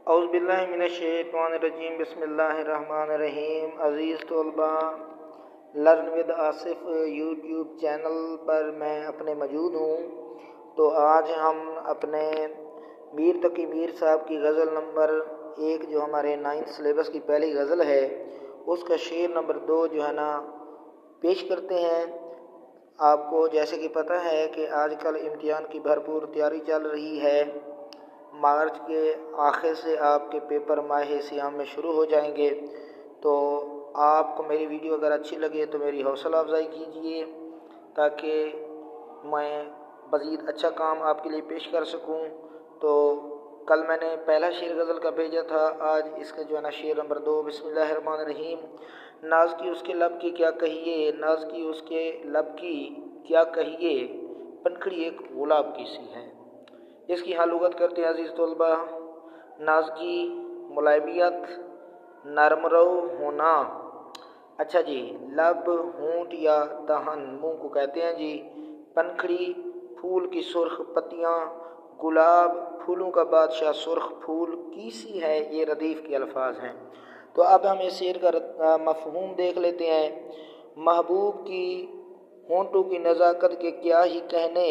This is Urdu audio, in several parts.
اعوذ باللہ من الشیطان الرجیم بسم اللہ الرحمن الرحیم۔ عزیز طلباء، learn with Asif YouTube channel پر میں اپنے موجود ہوں۔ تو آج ہم اپنے میر تقی میر صاحب کی غزل نمبر 1 جو ہمارے 9 سلیبس کی پہلی غزل ہے، اس کا شعر نمبر 2 جو ہے نا پیش کرتے ہیں۔ آپ کو جیسے کہ پتہ ہے کہ آج کل امتحان کی بھرپور تیاری چل رہی ہے۔ مارچ کے آخر سے آپ کے پیپر ماہ سیام میں شروع ہو جائیں گے۔ تو آپ کو میری ویڈیو اگر اچھی لگے تو میری حوصلہ افزائی کیجیے تاکہ میں مزید اچھا کام آپ کے لیے پیش کر سکوں۔ تو کل میں نے پہلا شعر غزل کا بھیجا تھا، آج اس کا جو ہے نا شعر نمبر 2۔ بسم اللہ الرحمن الرحیم۔ ناز کی اس کے لب کی کیا کہیے، ناز کی اس کے لب کی کیا کہیے، پنکھڑی ایک گلاب کی سی ہے۔ اس کی لغت کرتے ہیں عزیز طلباء۔ نازکی، ملائمیت، نرم رو ہونا۔ اچھا جی، لب، ہونٹ یا دہن منہ کو کہتے ہیں جی۔ پنکھڑی، پھول کی سرخ پتیاں، گلاب، پھولوں کا بادشاہ سرخ پھول کی سی ہے، یہ ردیف کے الفاظ ہیں۔ تو اب ہم اس شعر کا مفہوم دیکھ لیتے ہیں۔ محبوب کی ہونٹوں کی نزاکت کے کیا ہی کہنے،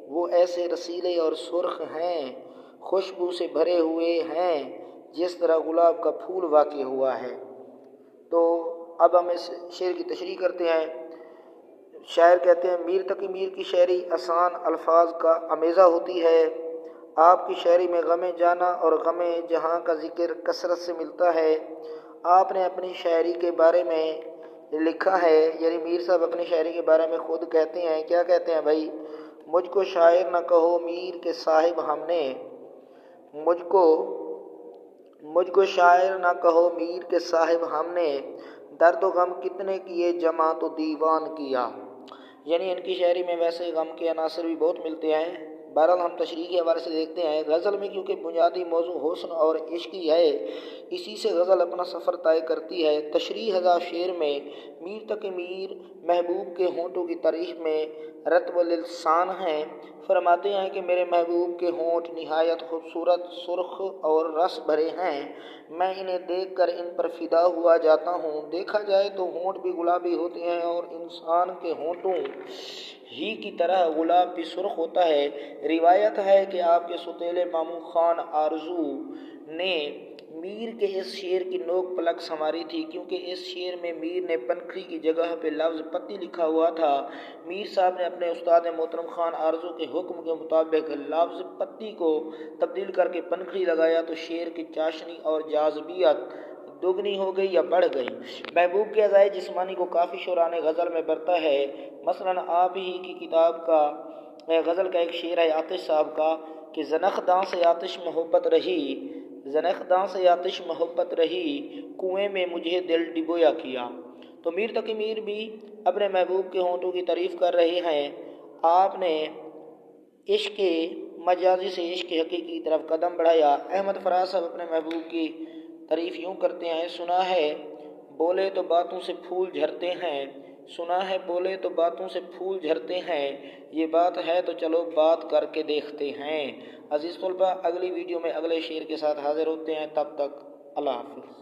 وہ ایسے رسیلے اور سرخ ہیں، خوشبو سے بھرے ہوئے ہیں جس طرح گلاب کا پھول واقع ہوا ہے۔ تو اب ہم اس شعر کی تشریح کرتے ہیں۔ شاعر کہتے ہیں، میر تقی میر کی شاعری آسان الفاظ کا امیزہ ہوتی ہے۔ آپ کی شاعری میں غم جانا اور غم جہاں کا ذکر کثرت سے ملتا ہے۔ آپ نے اپنی شاعری کے بارے میں لکھا ہے، یعنی میر صاحب اپنی شاعری کے بارے میں خود کہتے ہیں، کیا کہتے ہیں بھائی؟ مجھ کو شاعر نہ کہو میر کے صاحب ہم نے، مجھ کو شاعر نہ کہو میر کے صاحب ہم نے، درد و غم کتنے کیے جمع تو دیوان کیا۔ یعنی ان کی شاعری میں ویسے غم کے عناصر بھی بہت ملتے ہیں۔ بہرحال ہم تشریح کے حوالے سے دیکھتے ہیں۔ غزل میں کیونکہ بنیادی موضوع حسن اور عشق ہی ہے، اسی سے غزل اپنا سفر طے کرتی ہے۔ تشریح ہزا شعر میں میر تقی میر محبوب کے ہونٹوں کی تعریف میں رطب اللسان ہیں۔ فرماتے ہیں کہ میرے محبوب کے ہونٹ نہایت خوبصورت، سرخ اور رس بھرے ہیں، میں انہیں دیکھ کر ان پر فدا ہوا جاتا ہوں۔ دیکھا جائے تو ہونٹ بھی گلابی ہوتے ہیں اور انسان کے ہونٹوں ہی کی طرح گلاب بھی سرخ ہوتا ہے۔ روایت ہے کہ آپ کے سوتیلے ماموں خان آرزو نے میر کے اس شعر کی نوک پلک سنواری تھی، کیونکہ اس شعر میں میر نے پنکھڑی کی جگہ پہ لفظ پتی لکھا ہوا تھا۔ میر صاحب نے اپنے استاد محترم خان آرزو کے حکم کے مطابق لفظ پتی کو تبدیل کر کے پنکھڑی لگایا تو شعر کی چاشنی اور جاذبیت دوگنی ہو گئی یا بڑھ گئی۔ محبوب کے اعضائے جسمانی کو کافی شعراء نے غزل میں برتا ہے۔ مثلاً آپ ہی کی کتاب کا غزل کا ایک شعر ہے آتش صاحب کا کہ زنخداں سے آتش محبت رہی، زنخداں سے آتش محبت رہی، کنویں میں مجھے دل ڈبویا کیا۔ تو میر تقی میر بھی اپنے محبوب کے ہونٹوں کی تعریف کر رہے ہیں۔ آپ نے عشق مجازی سے عشق حقیقی کی طرف قدم بڑھایا۔ احمد فراز صاحب اپنے محبوب کی تعریف یوں کرتے ہیں، سنا ہے بولے تو باتوں سے پھول جھرتے ہیں، سنا ہے بولے تو باتوں سے پھول جھرتے ہیں، یہ بات ہے تو چلو بات کر کے دیکھتے ہیں۔ عزیز طلباء، اگلی ویڈیو میں اگلے شعر کے ساتھ حاضر ہوتے ہیں، تب تک اللہ حافظ۔